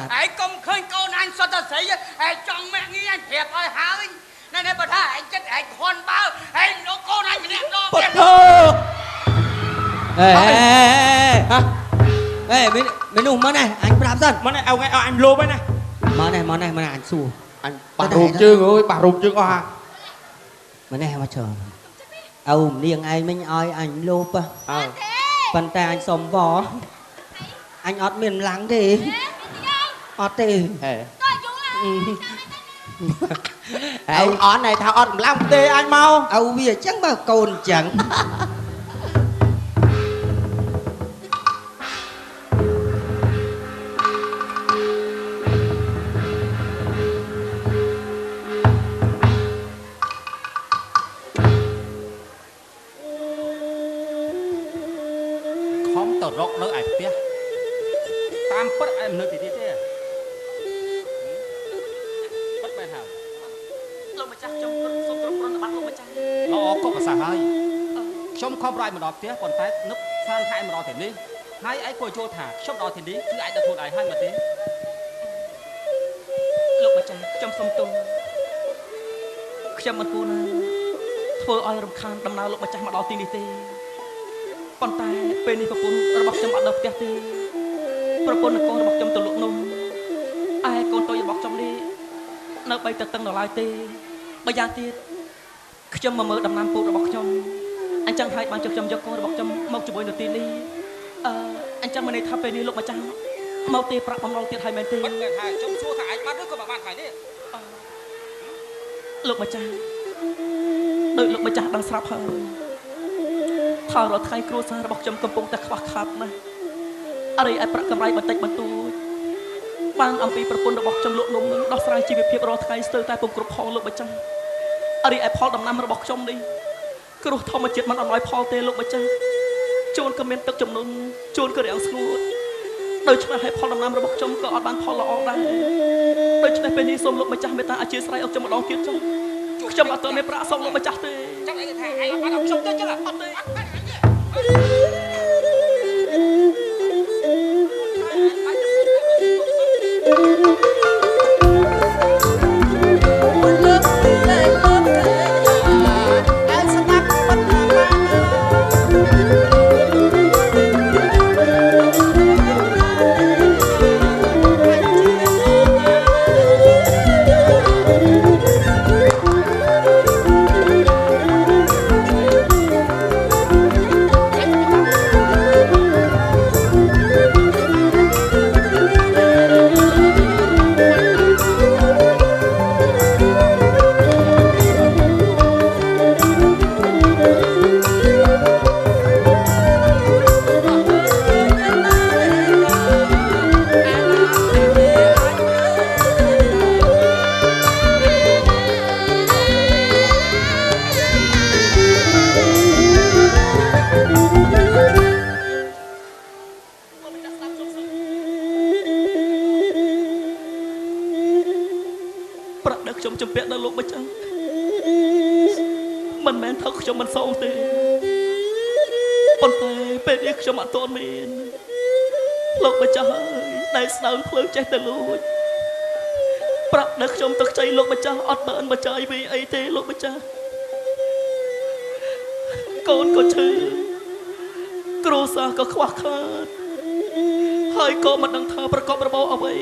ai công khơi câu anh sao ta thấy ai trong mẹ nghĩ anh thiệt ơi hả nên em bảo tha anh chết anh con bao anh nó con anh đẹp đó bật thơ ê mình nung món này anh làm dần món này ao ngay anh lô với này món này anh xù anh bà rùm chương ơi bà rùm chương oa món này mà chờ niềng ai mình ơi anh lô à phần tay anh xóm vó anh ót miền lắng thì ót thì ông ót này thao ót lắm tê anh mau bây giờ chắc mà cồn chẳng ខ្ញុំខំរយមកដល់ផ្ទះប៉ុន្តែនឹកស្មានថែមមកដល់ទីនេះហើយឯងក៏យល់ថាខ្ញុំដល់ទីនេះគឺឯងដល់ខ្លួនឯងហើយមកទេលោកម្ចាស់ខ្ញុំសុំទោសខ្ញុំមិនគួរណាធ្វើឲ្យរំខានដំណើរលោកម្ចាស់មកដល់ទីនេះទេប៉ុន្តែពេលនេះប្រពន្ធរបស់ខ្ញុំអត់នៅផ្ទះទេប្រពន្ធនិងកូនរបស់ខ្ញុំទៅលក់នំឯកូនតូចរបស់ខ្ញុំនេះនៅបីតឹងនៅឡើយទេបើយ៉ាងទៀតខ្ញុំមកមើលដំណាំពូជរបស់ខ្ញុំអញ្ចឹងហើយបានខ្ញុំយកកូនរបស់ខ្ញុំមកជាមួយនៅទីនេះអញ្ចឹងមិនន័យថាពេលនេះលោកម្ចាស់មកទេប្រាក់បំណុលទៀតហើយមែនទេមិនមែនថាខ្ញុំសួរថាឯងបានឬក៏មិនបានថ្ងៃនេះលោកម្ចាស់ដោយលោកម្ចាស់ដឹងស្រាប់ហើយថារាល់ថ្ងៃគ្រួសាររបស់ខ្ញុំកំពុងតែខ្វះខាតណាស់អរិយឯប្រាក់កម្រៃបន្តិចបន្តួចបានអំពីប្រពន្ធរបស់ខ្ញុំលក់នំនឹងដោះស្រាយជីវភាពរាល់ថ្ងៃស្ទើរតែពុំគ្រប់ផងលោកម្ចាស់អរិយឯផលដំណាំរបស់ខ្ញុំនេះគ្រោះធម្មជាតិមិនអំណោយផលទេលោកម្ចាស់ជួនក៏មានទឹកជំនន់ជួនក៏រាំងស្ងួតដូច្នេះឲ្យផលដំណាំរបស់ខ្ញុំក៏អត់បានផលល្អដែរដូច្នេះពេលនេះសូមលោកម្ចាស់មេត្តាអធិស្ឋានឲ្យខ្ញុំម្ដងទៀតចុះខ្ញុំអត់ទាន់មានប្រាក់សុំលោកម្ចាស់ទេចាំឯងថាឯងអត់បានឲ្យខ្ញុំទៅចឹងអត់ទេចេះតែលួចប្រាក់ដែលខ្ញុំទឹកចៃលោកម្ចាស់អត់បានបច្ច័យពីអីទេលោកម្ចាស់កូនក៏ឈឺគ្រួសារក៏ខ្វះខាតហើយក៏មិនដឹងថាប្រកបរបរអ្វី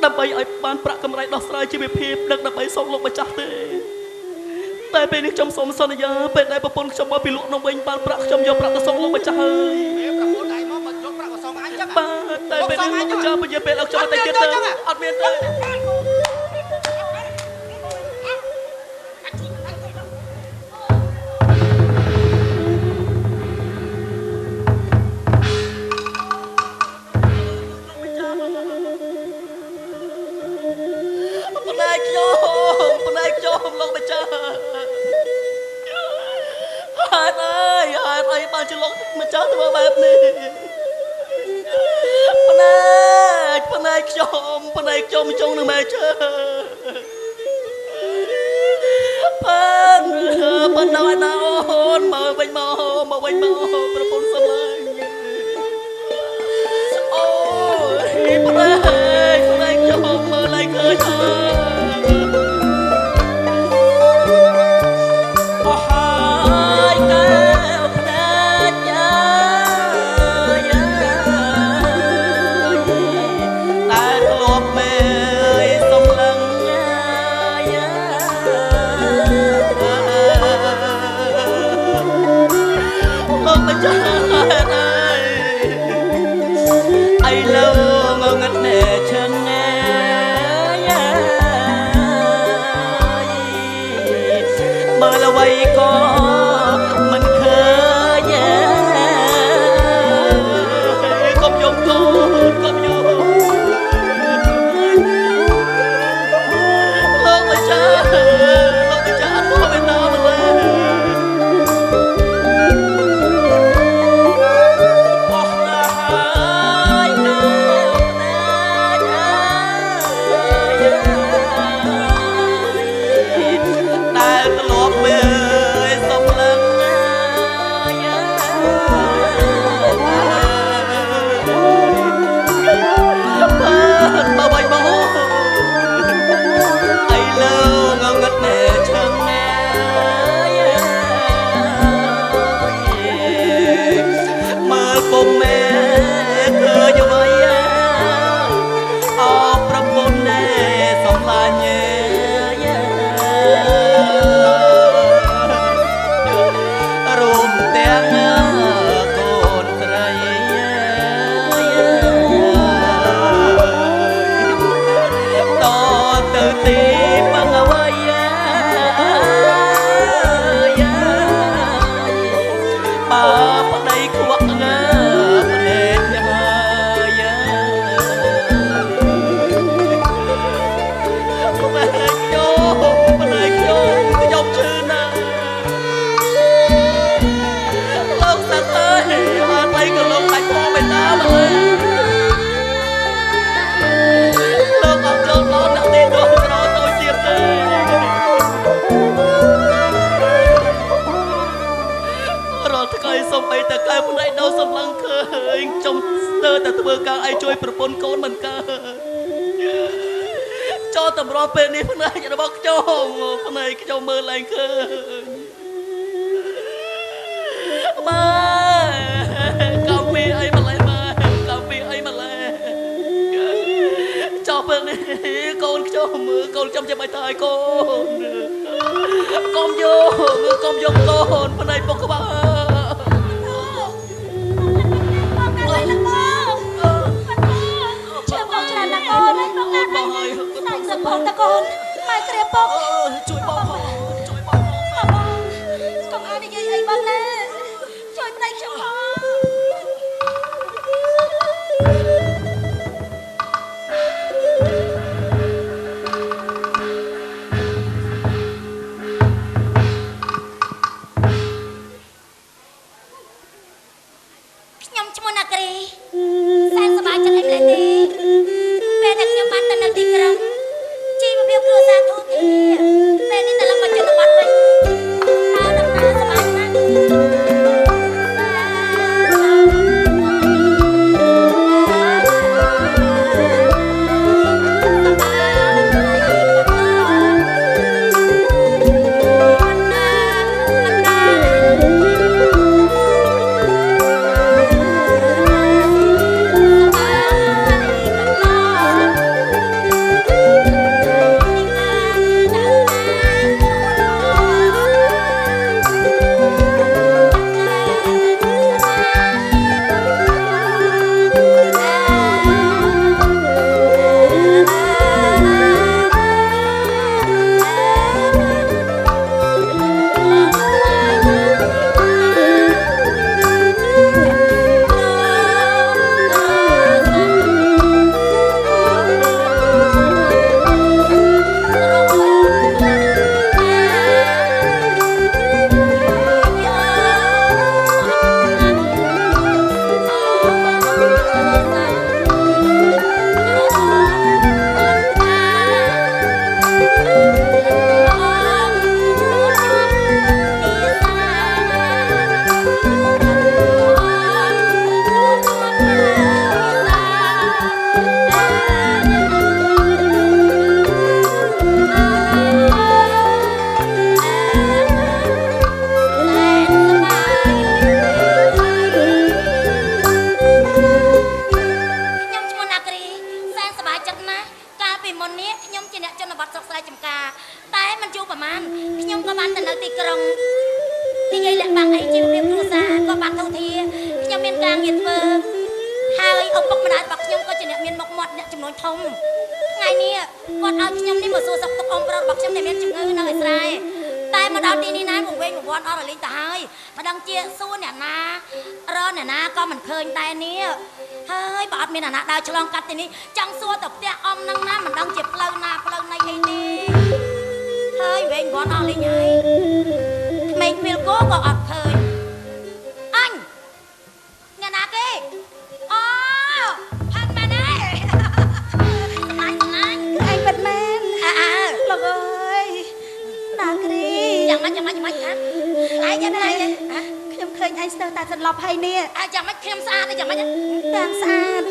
ដើម្បីឲ្យបានប្រាក់កម្រៃដោះស្រាយជីវភាពនិងដើម្បីសុំលោកម្ចាស់ទេតែពេលនេះខ្ញុំសូមសន្យាពេលដែលប្រពន្ធខ្ញុំមកពីលក់នំវិញបានប្រាក់ខ្ញុំយកប្រាក់ទៅសុំលោកម្ចាស់ហើយប្រពន្ធឯងមកយកប្រាក់ទៅសុំអញចឹងបាទតែពេលនេះលោកចាំពជាពេលឲ្យខ្ញុំទៅទៀតទៅអត់មានទេប៉ុន្តែខ្ញុំលោកម្ចាស់ហេតុអីបានជាលោកម្ចាស់ធ្វើបែបនេះប៉ុន្តែខ្ញុំចង់នឹងម៉ែជើប៉ុន្តែណាអូនមកវិញមកប្រពន្ធសុំឡើយអូយប៉ុន្តែ អស់ហើយកែវភ្នែកយ៉ាយ៉ាតែធ្លាប់មេសំឡឹងយ៉ាយ៉ាលោកម្ចាស់អើយលើងងឹតណែឈឹងមើលអ្វីក៏មិនឃើញកុំយំកូនកុំយំលោកម្ចាស់អត់មកទៅតាមឡើយអស់ណាស់ហើយនៅតែធ្លាប់មើលសំឡឹងបើបាច់បងអីលើងងឹតណែឈឹងមើលពុំមេឃើញអ្វីអោប្រពន្ធណែសំឡាញ់រួមទាំងកូនត្រីតទៅទីបងអ្វីបើប្តីខ្វក់ងើភ្នែកហើយភ្នែកខ្ញុំឈឺណាស់លោកតាអើយអត់អីក៏លោកដាច់ផងបេតាមកលោកអត់ចូលដល់អ្នកទីនោះក្រតូចទៀតទេរាល់ថ្ងៃសុំអីតែកែភ្នែកនៅសម្លឹងឃើញខ្ញុំស្ទើរតែធ្វើការឲ្យជួយប្រពន្ធកូនមិនកើតចូលតម្រាំពេលនេះភ្នែករបស់ខ្ញុំមើលឡើងឃើញម៉ែកំពីអីម្លេះម៉ែកំពីអីម្លេះចោះពេលនេះកូនខ្ញុំចាំបាច់ទៅឲ្យកូនកុំយកកូនភ្នែកពុកក្បាលបងតកូនម៉ែគ្រាពុកជួយបងផងកុំឲ្យនិយាយអីបងណាជួយប្តីខ្ញុំផងខ្ញុំឈ្មោះណាគ្រីសែនសប្បាយចិត្តអីម្លេះទេពេលដែលខ្ញុំបានទៅនៅទីក្រុងជីវភាពគ្រួសារធូរធារពេលនេះត្រឡប់មកជនបទវិញតើដំណើរសប្បាយណាស់ ខ្ញុំមានការងារធ្វើហើយឪពុកម្ដាយរបស់ខ្ញុំក៏ជាអ្នកមានមុខមាត់អ្នកចំនួនធំថ្ងៃនេះគាត់ឲ្យខ្ញុំនេះមកសួរសុខទុក្ខអ៊ំប្រុសរបស់ខ្ញុំដែលមានជំងឺនៅឯស្រែតែមកដល់ទីនេះណាវង្វេងវង្វាន់អស់រលីងទៅហើយម្ដងជាសួរអ្នកណារកអ្នកណាក៏មិនឃើញតែនេះហើយបើអត់មានអ្នកណាដើរឆ្លងកាត់ទីនេះចង់សួរទៅផ្ទះអ៊ំនឹងណាមិនដឹងជាផ្លូវណាផ្លូវណីអីទេហើយវែងវង្វាន់អស់លីងហើយក្មេងពីលគោក៏អត់ឃើញអញអ្នកណាគេអូហាត់មែនទេអញអញពិតមែនលោកអើយណាគ្រីយ៉ាងម៉េចខាត់ឯងយ៉ាងណាខ្ញុំឃើញឯងស្ទើរតែសន្លប់ហើយនេះយ៉ាងម៉េចខ្ញុំស្អាតទេយ៉ាងម៉េចទាំងស្អាត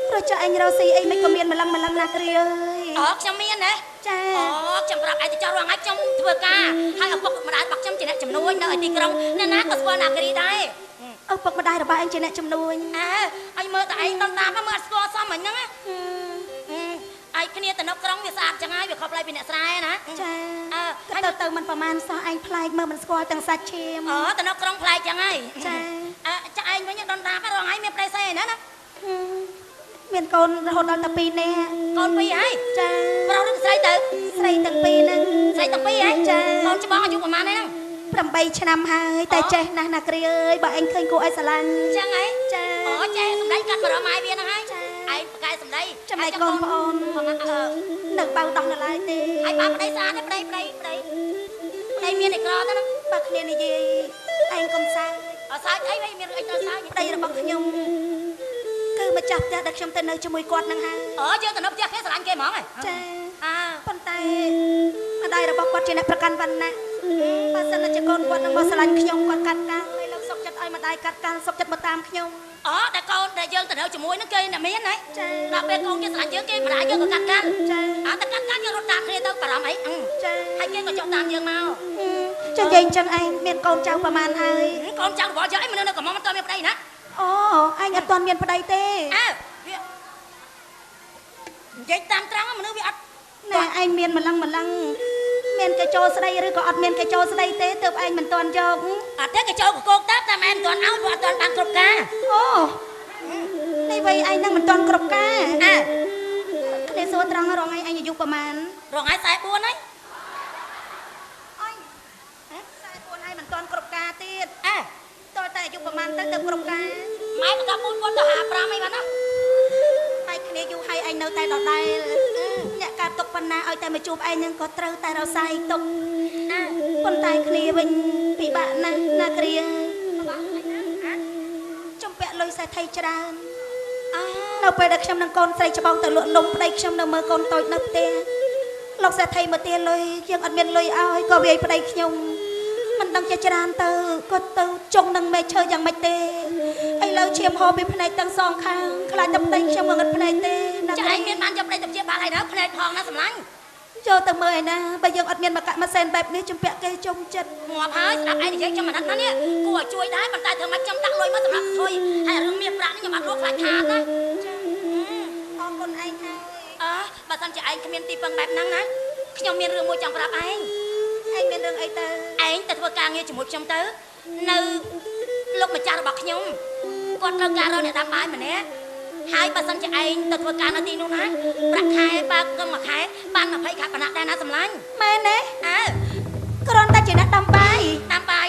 ព្រោះចុះឯងរស់ស៊ីអីមិនក៏មានម្លឹងណាគ្រីអើយអូខ្ញុំមានណាចាអូខ្ញុំប្រាប់ឯងទៅចោះរងឲ្យខ្ញុំធ្វើការហើយឪពុកម្ដាយរបស់ខ្ញុំជាអ្នកជំនួយនៅឯទីក្រុងអ្នកណាក៏ស្គាល់ណាគ្រីដែរឪពុកម្ដាយរបស់ឯងជាអ្នកជំនួយឲ្យមើលតែឯងតំតាមមើលអត់ស្គាល់សមអញ្ចឹងឯងគ្នាទៅនៅក្រុងវាស្អាតចឹងហើយវាខុសប្លែកពីអ្នកស្រែណាចាទៅមិនប្រហែលសោះឯងប្លែកមើលមិនស្គាល់ទាំងសាច់ឈាមអូទៅនៅក្រុងប្លែកចឹងហើយចាឯងវិញតំតាមរងឯងមានប្តីស្អីណាមានកូនរហូតដល់តែ2នាក់កូន2ហើយចាប្រុសឬស្រីទៅស្រីទាំង2ហ្នឹងស្រីទាំង2ហើយចាកូនច្បងអាយុប្រហែលហ្នឹង8ឆ្នាំហើយតែចេះណាស់ណាគ្រីអើយបើឯងឃើញគួរឲ្យស្រឡាញ់ចឹងហីចាអូចេះសម្ដីកាត់បារម្ភឲ្យវាហ្នឹងហើយឯងប្រកែសម្ដីចំណែកកូនប្អូននៅបៅដោះនៅឡើយទេឯងបើប្តីស្អាតទេប្តីមានឯក្រទៅហ្នឹងបើគ្នានិយាយឯងកុំសើចអត់សើចអីវិញមានអីត្រូវសើចប្តីរបស់ខ្ញុំគឺម្ចាស់ផ្ទះដែលខ្ញុំទៅនៅជាមួយគាត់ហ្នឹងហើយអូយើងទៅនៅផ្ទះគេស្រឡាញ់គេហ្មងហ៎ចាប៉ុន្តែម្ដាយរបស់គាត់ជាអ្នកប្រកាន់វណ្ណៈបើសិនជាកូនគាត់នឹងមកស្រឡាញ់ខ្ញុំគាត់កាត់កាល់ហើយលោកសុកចិត្តឲ្យម្ដាយកាត់កាល់សុកចិត្តមកតាមខ្ញុំអូតែកូនដែលយើងទៅនៅជាមួយនឹងគេអ្នកមានហ៎ចាដល់ពេលកូនគេស្រឡាញ់យើងគេម្ដាយយើងក៏កាត់កាល់ចាតែកាត់កាល់យើងរត់តាមគ្នាទៅបារម្ភអីចាហើយគេក៏ចង់តាមយើងមកចានិយាយអញ្ចឹងឯងមានកូនចៅប្រហែលហើយកូនចៅរបស់យើងឯងមនុស្សនៅកំងមិនតមានប្តីណាអូអញអត់ទាន់មានប្តីទេនិយាយតាមត្រង់មនុស្សវាអត់ណែឯងមានម្លឹងមានគេចូលស្ដីឬក៏អត់មានគេចូលស្ដីទេទើបឯងមិនទាន់យកអត់ទេគេចូលកកតាមតែឯងមិនទាន់ឲ្យព្រោះអត់ទាន់បានគ្រប់ការអូនេះវ័យឯងនឹងមិនទាន់គ្រប់ការគ្នាសួរត្រង់រងឯងអាយុប្រហែលរងឯង44ហើយអញ44ហើយមិនទាន់គ្រប់ការទៀតតើតែអាយុប្រហែលទៅគ្រប់ការម៉ែប្រកាសពូនគាត់ទៅ55អីបានណាហើយគ្នាយូរហើយឯងនៅតែដដែលអ្នកកើតទុកប៉ុណ្ណាឲ្យតែមកជួបឯងនឹងក៏ត្រូវតែរសាយទុកប៉ុន្តែគ្នាវិញពិបាកណាស់ណាគ្រាចំពាក់លុយសេដ្ឋីច្រើននៅពេលដែលខ្ញុំនឹងកូនស្រីច្បងទៅលក់នំប្តីខ្ញុំនៅមើលកូនតូចនៅផ្ទះលោកសេដ្ឋីមកទាលុយយើងអត់មានលុយឲ្យក៏វាយប្តីខ្ញុំមិនដឹងជាច្រើនទៅគាត់ទៅចុងនឹងមេឈើយ៉ាងម៉េចទេឥឡូវឈាមហូរពីភ្នែកទាំងសងខាងខ្លាចតែប្តីខ្ញុំមកអត់ភ្នែកទេណាចាឯងមានបានយកប្តីទៅជាបាលហើយណាភ្នែកផងណាសម្លាញ់ចូលទៅមើលឯណាបើយើងអត់មានមកកាក់ម៉ាស៊ីនបែបនេះជំពាក់គេចុំចិត្តងាប់ហើយស្ដាប់ឯងនិយាយខ្ញុំមិនដឹងណានេះគួរឲ្យជួយដែរប៉ុន្តែធ្វើមកខ្ញុំដាក់លុយមកសម្រាប់ជួយហើយរឿងមានប្រាក់នេះខ្ញុំអត់រកខ្លាចខាតណាអរគុណឯងហើយបើសិនជាឯងគ្មានទីពឹងបែបហ្នឹងណាខ្ញុំមានរឿងមួយចង់ប្រាប់ឯងមានរឿងអីទៅឯងទៅធ្វើការងារជាមួយខ្ញុំទៅនៅលោកម្ចាស់របស់ខ្ញុំគាត់ត្រូវការរកអ្នកដាំបាយម្នាក់ហើយបើសិនជាឯងទៅធ្វើការនៅទីនោះណាប្រាក់ខែបើគឹងមួយខែបាន20ខែប៉ុណ្ណាដែរណាសម្លាញ់មែនទេគ្រាន់តែជាអ្នកដាំបាយ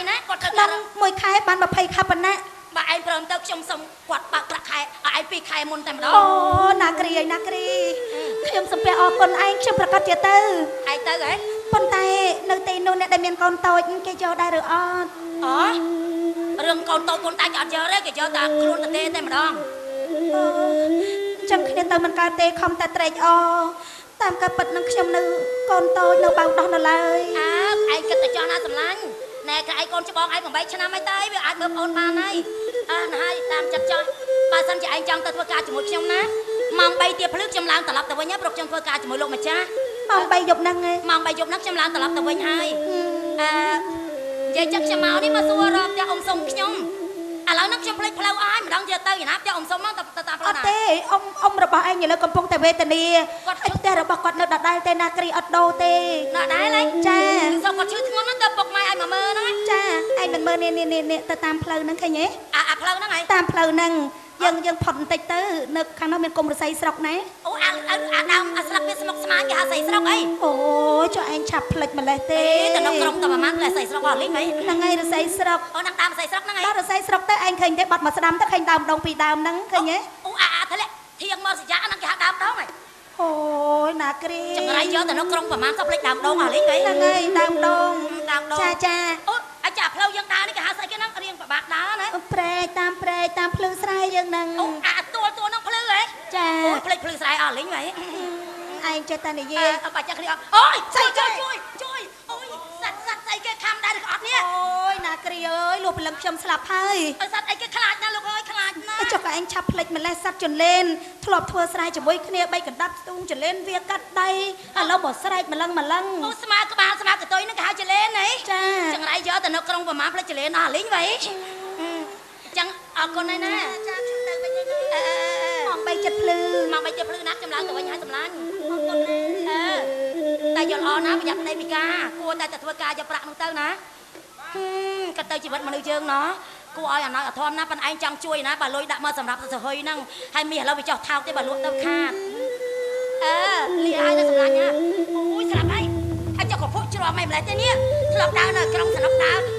ណាគាត់ត្រូវការមួយខែបាន20ខែប៉ុណ្ណាបើឯងព្រមទៅខ្ញុំសុំគាត់បើកប្រាក់ខែឲ្យឯង2ខែមុនតែម្ដងអូណាគ្រីខ្ញុំសំពះអរគុណឯងខ្ញុំប្រកាសជាទៅឯងទៅហ៎ប៉ុន្តែនៅទីនោះអ្នកដែលមានកូនតូចគេយកដែរឬអត់រឿងកូនតូចកូនតាគេអត់យកទេគេយកតែខ្លួនតែម្ដងចាំគ្នាទៅមិនកើតទេខំតែត្រេកអរតាមការពិតនឹងខ្ញុំនៅកូនតូចនៅបៅដោះនៅឡើយឯងគិតតែចង់ណាសម្លាញ់ណែក្រែងកូនច្បងឯង8ឆ្នាំហើយតែវាអាចមើលប្អូនបានហើយណាហើយតាមចិត្តចង់បើសិនជាឯងចង់ទៅធ្វើការជាមួយខ្ញុំណាម៉ោង3ទៀបភ្លឺខ្ញុំឡើងត្រឡប់ទៅវិញហើយព្រោះខ្ញុំធ្វើការជាមួយលោកម្ចាស់ម៉ោង3យប់ហ្នឹងខ្ញុំឡើងត្រឡប់ទៅវិញហើយនិយាយចឹងខ្ញុំមកនេះមកសួររកផ្ទះអ៊ំសុំខ្ញុំឥឡូវហ្នឹងខ្ញុំភ្លេចផ្លូវអស់ហើយម្ដង ដឹងយកទៅយ៉ាងណាយកអ៊ំសុំមកទៅតាមផ្លូ អ វ ត់ ណា ទេអ៊ំរបស់ឯងឥឡូវកំពុងតែវេទនាហើយផ្ទះរបស់គាត់នៅដដែលទេណាគ្រីអត់ដូរទេ ណ៎ដែរឡើយ ចា សុំគាត់ឈឺធ្ងន់ណាស់ទៅពុកម៉ែឲ្យមកមើលហ្នឹង ចាឯងមិនមើលនេះទៅតាមផ្លូវហ្នឹងឃើញទេ អាផ្លូវហ្នឹងហើយ តាមផ្លូវហ្នឹងយើងផុតបន្តិចទៅនៅខាងនោះមានគុំរស័យស្រុកណា អូអាដើមអាស្លឹកវាស្មុកស្មាញគេហៅស្អីស្រុកអី អូយចុះឯងឆាប់ភ្លេចម្លេះទេ ទៅនៅក្រុងតែប្រហែលស្អីស្រុកអស់លីងហី ហ្នឹងហើយរស័យស្រុក អូនឹងដើមស្អីស្រុកហ្នឹងហី ដល់រស័យស្រុកទៅឯងឃើញទេបាត់មកស្ដាំទៅឃើញដើមដងពីរដើមហ្នឹងឃើញទេ អូអាធ្លាក់ធៀងមកសញ្ញាហ្នឹងគេហៅដើមដងហី អូយណាគ្រី ចង្រៃយកទៅនៅក្រុងប្រហែលទៅផ្លេចដើមដងអស់លីងហី ហ្នឹងហើយដើមដង ដើមដង ចា អូអាចផ្លូវយើងដើរនេះគេហៅស្អីគេហ្នឹងរៀងប្របាក់ដើរណា ព្រែកតាមភ្លឺស្រែយើងហ្នឹង អូអាទួលហ្នឹងភ្លឺហី ចា អូភ្លេចភ្លឺស្រែអស់លីងហី ឯងចេះតែនិ យេ យាយ បាច់ចាក់គ្នាអូយជួយអូយសត្វស្អីគេខំដែរឬក៏អត់នេះ អូយណាគ្រីអើយលោកព្រលឹងខ្ញុំស្លាប់ហើយ អើសត្វអីគេខ្លាចណាស់លោកអើយខ្លាចណាស់ ចុះក៏ឯងឆាប់ភ្លេចម្លេះសัตว์ចន្លេនធ្លាប់ធ្វើស្រែជាមួយគ្នាបីកណ្ដាប់ស្ទូងចន្លេនវាកាត់ដៃឥឡូវមកស្រែកម្លឹង អូស្មាក្បាលស្មាកតុយហ្នឹងគេហៅចលេនហី ចា ចង្រៃយកទៅនៅក្រុងប្រមាណផ្លេចចលេនអស់លីងវិញចឹងអរគុណណាស់ណាចាខ្ញុំទៅវិញហើយ មក3ចិត្តភ្លឺ មកបីទៅភ្លឺណាស់ចម្លើយទៅវិញហើយសម្លាញ់អរគុណណាស់តែយល់អរណាប្រយ័ត្នដីពីការគួរតែធ្វើការយកប្រាក់នោះទៅណាក៏ទៅជីវិតមនុស្សយើងណោះគួរឲ្យអាណោចអធមណាប៉ុន្តែឯងចង់ជួយណាបើលុយដាក់មកសម្រាប់ទៅសហុយហ្នឹងហើយមាសឥឡូវវាចោះថោកទេបើលក់ទៅខាតលីឲ្យទៅសម្លាញ់ណាអូយស្រាប់ហើយហើយចុះក៏ភក់ជ្រំមិនម្លេះទេនេះធ្លាប់ដើរនៅក្រុងសនុកដើរ